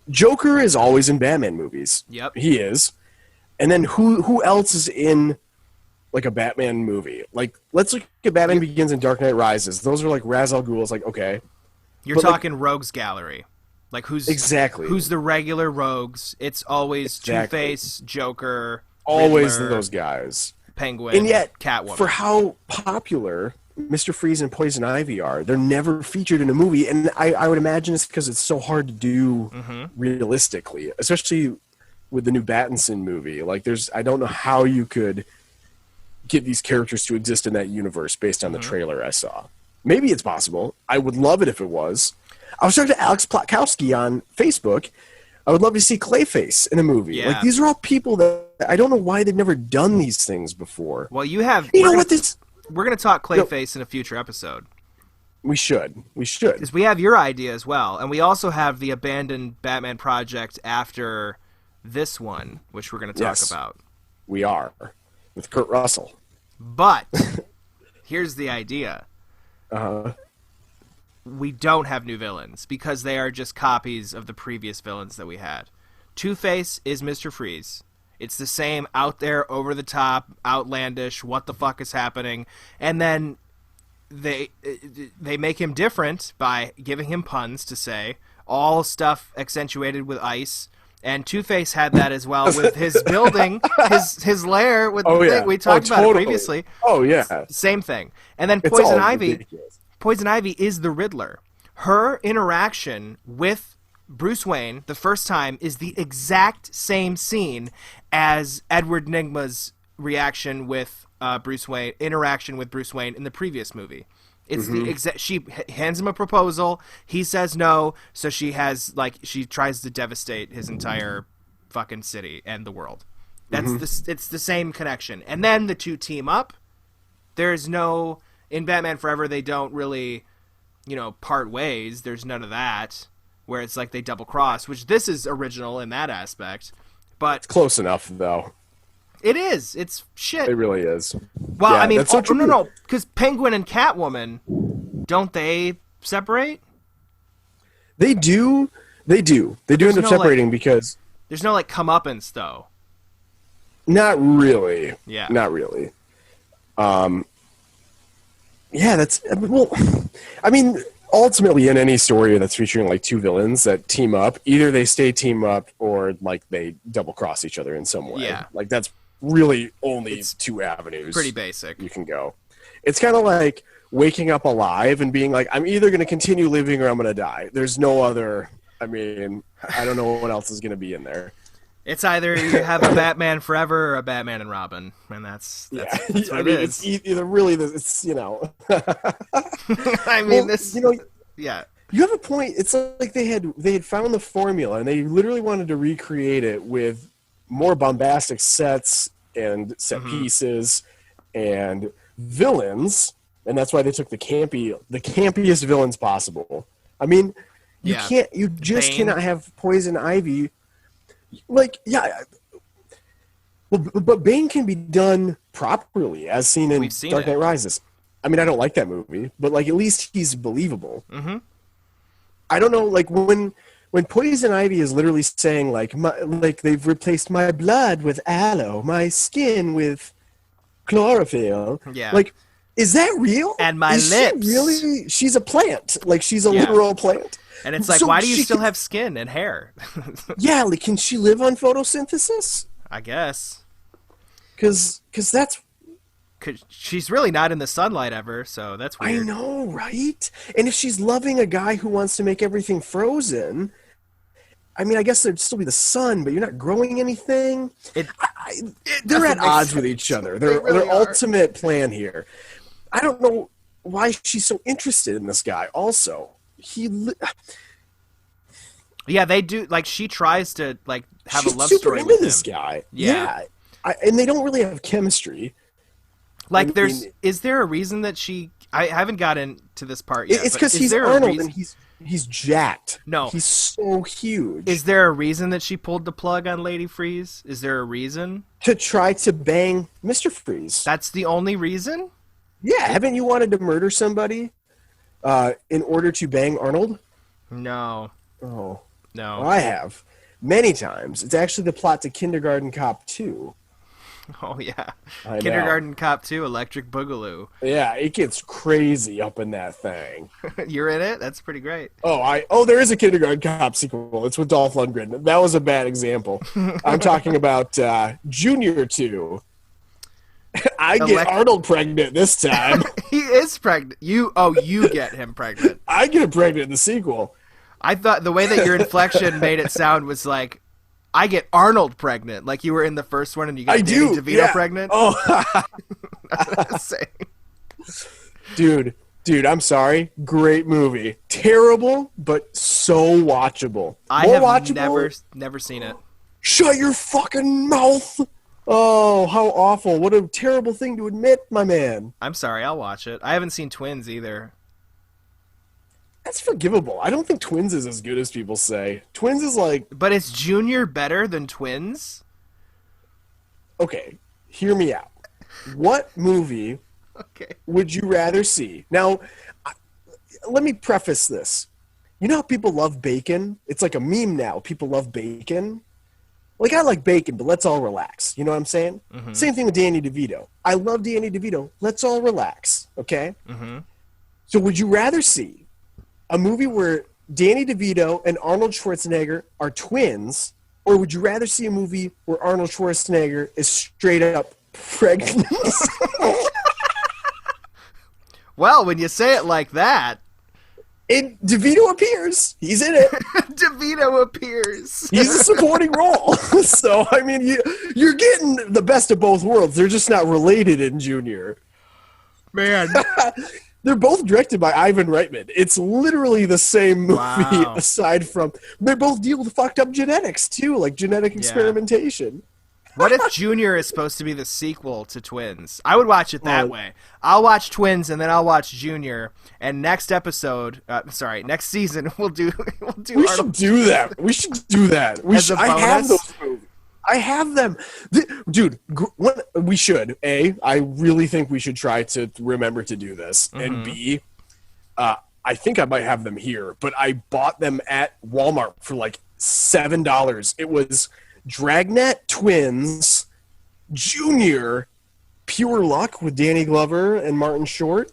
Joker is always in Batman movies. Yep. He is. And then who else is in like a Batman movie? Like, let's look at Batman Begins and Dark Knight Rises. Those are like Ra's al Ghul's, like, okay. You're talking Rogues Gallery. Like, who's the regular rogues? It's always Two-Face, Joker, always Riddler, those guys. Penguin, and yet, Catwoman. For how popular Mr. Freeze and Poison Ivy are, they're never featured in a movie, and I would imagine it's because it's so hard to do realistically, especially with the new Battinson movie. Like, I don't know how you could get these characters to exist in that universe based on the trailer I saw. Maybe it's possible. I would love it if it was. I was talking to Alex Plotkowski on Facebook. I would love to see Clayface in a movie. Yeah. Like, these are all people that I don't know why they've never done these things before. Well, we're going to talk Clayface in a future episode. We should. Because we have your idea as well. And we also have the abandoned Batman project after this one, which we're going to talk about. We are. With Kurt Russell. But here's the idea. We don't have new villains because they are just copies of the previous villains that we had. Two-Face is Mr. Freeze. It's the same out there, over the top, outlandish, what the fuck is happening. And then they make him different by giving him puns to say, all stuff accentuated with ice. And Two-Face had that as well with his building, his lair with the thing we talked about it previously. Oh, yeah. Same thing. And then Poison Ivy is the Riddler. Her interaction with Bruce Wayne the first time is the exact same scene as Edward Nygma's interaction with Bruce Wayne in the previous movie. It's the she hands him a proposal, he says no, so she tries to devastate his entire fucking city and the world. It's the same connection. And then the two team up. There's no, in Batman Forever they don't really, part ways. There's none of that where it's like they double cross, which this is original in that aspect. But it's close enough though. It is. It's shit. It really is. Well, yeah, I mean, that's so true. no, because Penguin and Catwoman, don't they separate? They do. They do end up separating because there's no comeuppance though. Not really. Yeah. Not really. Yeah, that's well. I mean, ultimately, in any story that's featuring two villains that team up, either they stay team up or they double cross each other in some way. Yeah. That's really only two avenues. Pretty basic. You can go. It's kind of like waking up alive and being like, I'm either going to continue living or I'm going to die. There's no other. I mean, I don't know what else is going to be in there. It's either you have a Batman Forever or a Batman and Robin, and that's what it is. It's either really, it's I mean, yeah. You have a point. It's like they had found the formula, and they literally wanted to recreate it with more bombastic sets and set pieces and villains, and that's why they took the campiest villains possible. I mean, you cannot have Poison Ivy. But Bane can be done properly, as seen in Dark Knight Rises. I mean, I don't like that movie, but at least he's believable. Mm-hmm. I don't know, when Poison Ivy is literally saying they've replaced my blood with aloe, my skin with chlorophyll. Yeah. Is that real? And my lips. She's a plant. She's a literal plant. And it's like, So why do you she still can- have skin and hair? Yeah, like, can she live on photosynthesis? I guess. Because that's... 'Cause she's really not in the sunlight ever, so that's I weird. know, right? And if she's loving a guy who wants to make everything frozen, I mean, I guess there'd still be the sun, but you're not growing anything. They're doesn't at make odds sense. with each other. They Their really are. ultimate plan here. I don't know why she's so interested in this guy. Also, Yeah, they do. Like, she tries to like have she's a love super story into with this him. guy. Yeah. And they don't really have chemistry. Like, I mean- is there a reason that she? I haven't gotten to this part yet. It's but because is he's there a Arnold reason- and he's jacked. No. He's so huge. Is there a reason that she pulled the plug on Lady Freeze? Is there a reason? To try to bang Mr. Freeze. That's the only reason? Yeah, haven't you wanted to murder somebody in order to bang Arnold? No. Oh, No. well, I have. Many times. It's actually the plot to Kindergarten Cop 2. Oh, yeah. I know. Kindergarten Cop 2, Electric Boogaloo. Yeah, it gets crazy up in that thing. You're in it? That's pretty great. Oh, there is a Kindergarten Cop sequel. It's with Dolph Lundgren. That was a bad example. I'm talking about Junior 2. I get Arnold pregnant this time. He is pregnant. You get him pregnant. I get him pregnant in the sequel. I thought the way that your inflection made it sound was like, I get Arnold pregnant. Like you were in the first one and you got I Danny do. DeVito Yeah. pregnant. Oh, That's what I was saying. dude, I'm sorry. Great movie. Terrible, but so watchable. I More have watchable? never seen it. Shut your fucking mouth. Oh, how awful. What a terrible thing to admit, my man. I'm sorry, I'll watch it. I haven't seen Twins either. That's forgivable. I don't think Twins is as good as people say. Twins is like, But is Junior better than Twins? okay, hear me out. What movie Okay. would you rather see? Now, let me preface this. You know how people love bacon? It's like a meme now. People love bacon. Like, I like bacon, but let's all relax. You know what I'm saying? Mm-hmm. Same thing with Danny DeVito. I love Danny DeVito. Let's all relax, okay? Mm-hmm. So would you rather see a movie where Danny DeVito and Arnold Schwarzenegger are twins, or would you rather see a movie where Arnold Schwarzenegger is straight up pregnant? Well, when you say it like that, And DeVito appears. He's in it. DeVito appears. He's a supporting role. So, I mean, you're getting the best of both worlds. They're just not related in Junior. Man. They're both directed by Ivan Reitman. It's literally the same movie, Wow. aside from they both deal with fucked up genetics too, like genetic experimentation. What if Junior is supposed to be the sequel to Twins? I would watch it that way. I'll watch Twins and then I'll watch Junior. And next season we'll do. We Arnold. should do that. We should do that. As a I have bonus? those movies. I have them, dude. We should. A, I really think we should try to remember to do this, and B, I think I might have them here, but I bought them at Walmart for like $7. It was Dragnet Twins, Junior, Pure Luck with Danny Glover and Martin Short.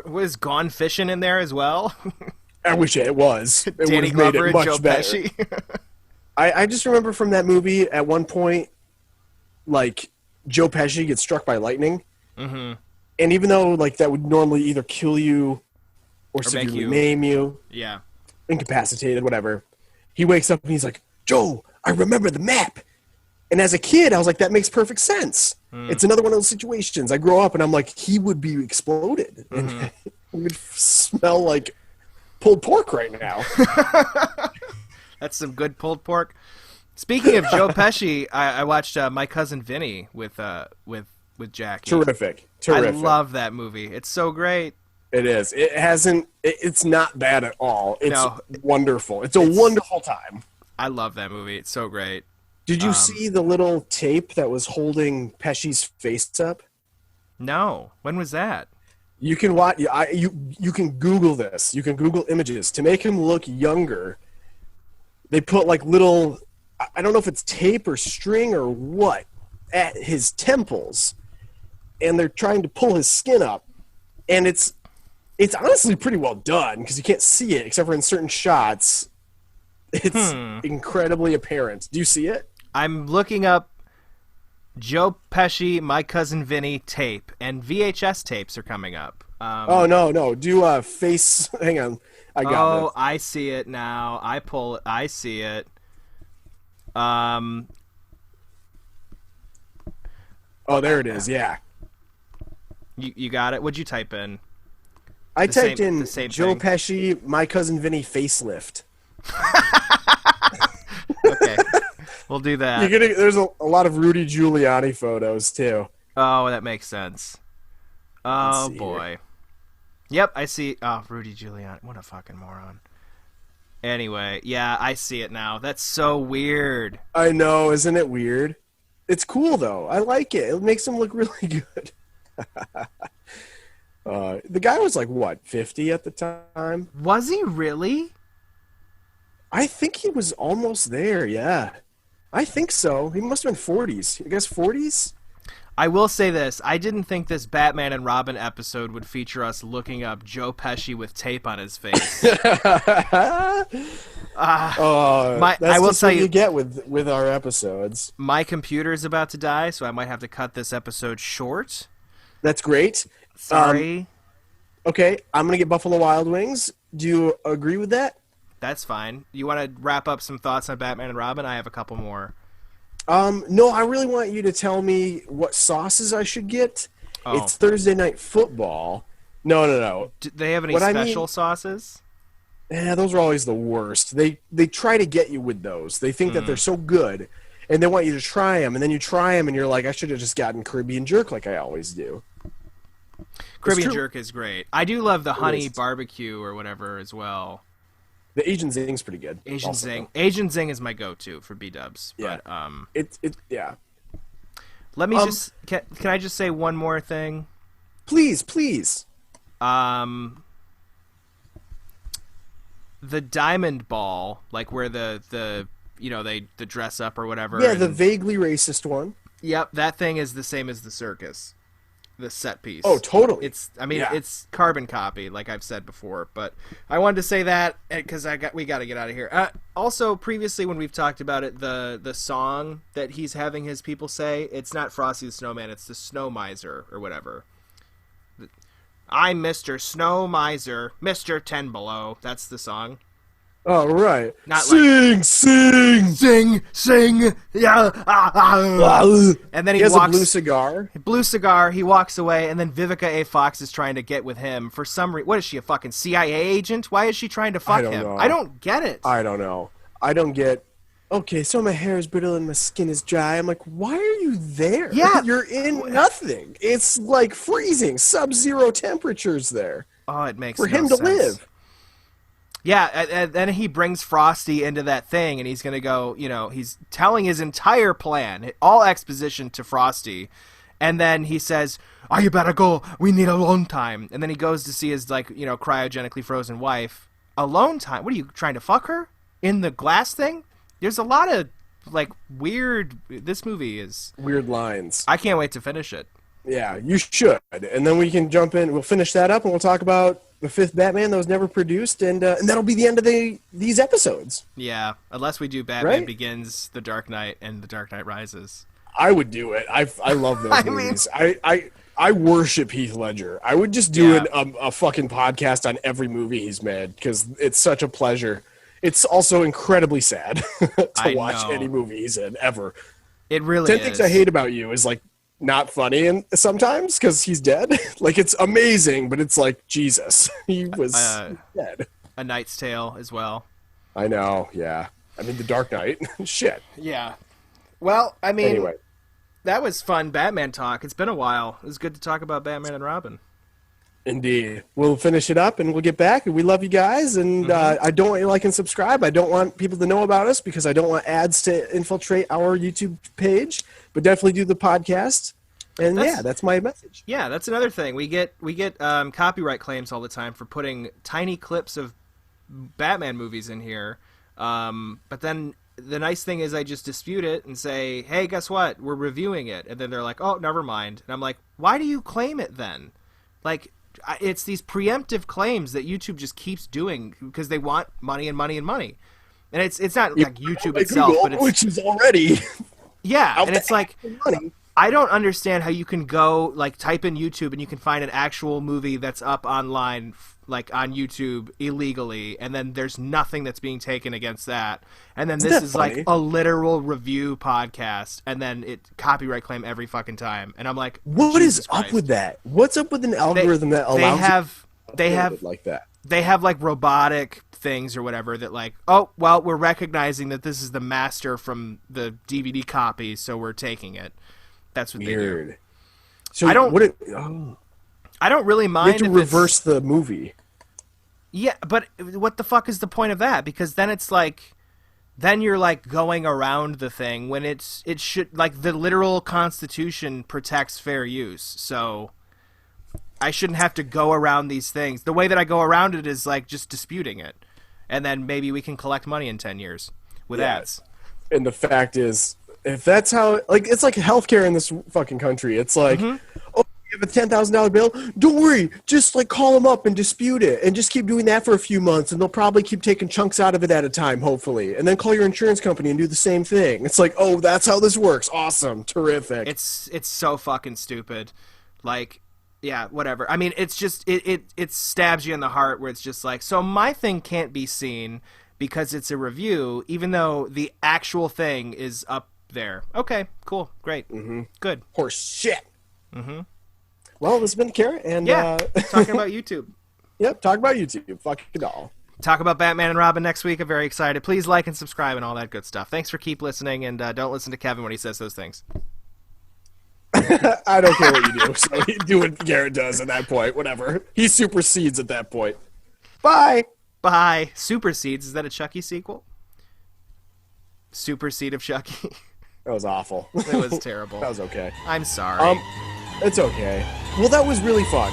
Was Gone Fishing in there as well? I wish it was. It Danny would've made Glover it and much Joe better. Pesci. I just remember from that movie at one point, like Joe Pesci gets struck by lightning, and even though like that would normally either kill you or make severely you- maim you, Yeah. incapacitated, whatever, he wakes up and he's like, "Joe, I remember the map." And as a kid, I was like, "That makes perfect sense." It's another one of those situations. I grow up and I'm like, he would be exploded, and he would smell like pulled pork right now. That's some good pulled pork. Speaking of Joe Pesci, I watched My Cousin Vinny with Jackie. Terrific. I love that movie. It's so great. It is. It hasn't. It's not bad at all. It's No. wonderful. It's a wonderful time. I love that movie. It's so great. Did you see the little tape that was holding Pesci's face up? No. When was that? You can watch. You can Google this. You can Google images to make him look younger. They put like little. I don't know if it's tape or string or what at his temples, and they're trying to pull his skin up, and it's It's honestly pretty well done because you can't see it except for in certain shots. It's incredibly apparent. Do you see it? I'm looking up Joe Pesci, My Cousin Vinny tape, and VHS tapes are coming up. Oh, no. Do face... Hang on. I got this. Oh, I see it now. I see it. Oh, there it is. Yeah. You got it? What'd you type in? I typed the in same Joe thing? Pesci, My Cousin Vinny facelift. Okay. We'll do that. There's a lot of Rudy Giuliani photos, too. Oh, that makes sense. Oh, see boy. here. Yep, I see. Oh, Rudy Giuliani. What a fucking moron. Anyway, yeah, I see it now. That's so weird. I know, isn't it weird? It's cool, though. I like it. It makes him look really good. The guy was like, what, 50 at the time? Was he really? I think he was almost there, yeah. I think so. He must have been 40s. I guess 40s? I will say this. I didn't think this Batman and Robin episode would feature us looking up Joe Pesci with tape on his face. I will just tell what you, you get with our episodes. my computer's about to die, so I might have to cut this episode short. That's great. Sorry. Okay, I'm going to get Buffalo Wild Wings. Do you agree with that? That's fine. You want to wrap up some thoughts on Batman and Robin? I have a couple more. No, I really want you to tell me what sauces I should get. Oh. It's Thursday Night Football. No. Do they have any What I special mean- sauces? Yeah, those are always the worst. They try to get you with those. They think that they're so good, and they want you to try them, and then you try them, and you're like, I should have just gotten Caribbean Jerk like I always do. Caribbean true. Jerk is great. I do love the honey is. barbecue or whatever as well. The Asian Zing's pretty good. Asian also, Zing. though. Asian Zing is my go-to for B-dubs. Yeah. But, Yeah. let me just... Can I just say one more thing? Please. The diamond ball, like where the the dress up or whatever. Yeah, the and- vaguely racist one. Yep, that thing is the same as the circus. The set piece. Oh, totally. It's carbon copy, like I've said before, but I wanted to say that because we got to get out of here. Also, previously when we've talked about it, the song that he's having his people say, it's not Frosty the Snowman, it's the Snow Miser or whatever. I'm Mr. Snow Miser, Mr. 10 Below. That's the song. Oh, right. Not sing! Sing, yeah. And then He he has walks. a blue cigar. Blue cigar, he walks away, and then Vivica A. Fox is trying to get with him for some reason. What is she, a fucking CIA agent? Why is she trying to fuck I don't him? know. I don't get it. I don't know. I don't get... Okay, so my hair is brittle and my skin is dry. I'm like, why are you there? Yeah. You're in nothing. It's like freezing, sub-zero temperatures there. Oh, it makes For no him to sense. live. Yeah, and then he brings Frosty into that thing, and he's going to go, he's telling his entire plan, all exposition to Frosty, and then he says, oh, you better go, we need alone time. And then he goes to see his, cryogenically frozen wife. Alone time? What are you, trying to fuck her? In the glass thing? There's a lot of, weird, this movie is... Weird lines. I can't wait to finish it. Yeah, you should. And then we can jump in. We'll finish that up, and we'll talk about the fifth Batman that was never produced, and that'll be the end of these episodes. Yeah, unless we do Batman Right? Begins, The Dark Knight, and The Dark Knight Rises. I would do it. I love those I mean- movies. I worship Heath Ledger. I would just do a fucking podcast on every movie he's made because it's such a pleasure. It's also incredibly sad to I watch know. any movie he's in ever. It really 10 is. Things I Hate About You is not funny and sometimes because he's dead. It's amazing, but it's like Jesus. He was dead. A Knight's Tale as well. I know. Yeah. I mean, The Dark Knight. Shit. Yeah. Well, I mean, Anyway. that was fun Batman talk. It's been a while. It was good to talk about Batman and Robin. Indeed. We'll finish it up and we'll get back. We love you guys. And I don't want you to like and subscribe. I don't want people to know about us because I don't want ads to infiltrate our YouTube page. But definitely do the podcast. And that's my message. Yeah, that's another thing. We get copyright claims all the time for putting tiny clips of Batman movies in here. But then the nice thing is I just dispute it and say, hey, guess what? We're reviewing it. And then they're like, oh, never mind. And I'm like, why do you claim it then? it's these preemptive claims that YouTube just keeps doing because they want money and money and money. And it's not like YouTube itself, Google, but it's, which is already yeah, and it's like money. I don't understand how you can go like type in YouTube and you can find an actual movie that's up online like on YouTube illegally, and then there's nothing that's being taken against that. And then this is funny? like a literal review podcast, and then it copyright claim every fucking time. And I'm like, What Jesus is Christ. up with that? What's up with an algorithm that allows they have like that? They have like robotic things or whatever that like, oh, well, we're recognizing that this is the master from the DVD copy, so we're taking it. That's what they do. Weird. So I don't really you mind have to if reverse the movie. Yeah, but what the fuck is the point of that? Because then it's like, then you're like going around the thing when it should, like, the literal Constitution protects fair use. So I shouldn't have to go around these things. The way that I go around it is like just disputing it, and then maybe we can collect money in 10 years with ads. And the fact is, if that's how, like, it's like healthcare in this fucking country. It's like, oh, you have a $10,000 bill? Don't worry, just like call them up and dispute it, and just keep doing that for a few months, and they'll probably keep taking chunks out of it at a time, hopefully. And then call your insurance company and do the same thing. It's like, oh, that's how this works. Awesome, terrific. It's so fucking stupid. Like, yeah, whatever. I mean, it's just it stabs you in the heart where it's just like, so my thing can't be seen because it's a review, even though the actual thing is up there. Okay, cool, great, good. Horse shit. Well, this has been Kerrit, and talking about YouTube. Yep, talk about YouTube. Fucking all. Talk about Batman and Robin next week. I'm very excited. Please like and subscribe and all that good stuff. Thanks for keep listening, and don't listen to Kevin when he says those things. I don't care what you do. So you do what Gerrit does at that point. Whatever. He supersedes at that point. Bye. Bye. Supersedes. Is that a Chucky sequel? Supersede of Chucky. That was awful. It was terrible. That was okay. I'm sorry. It's okay. Well, that was really fun.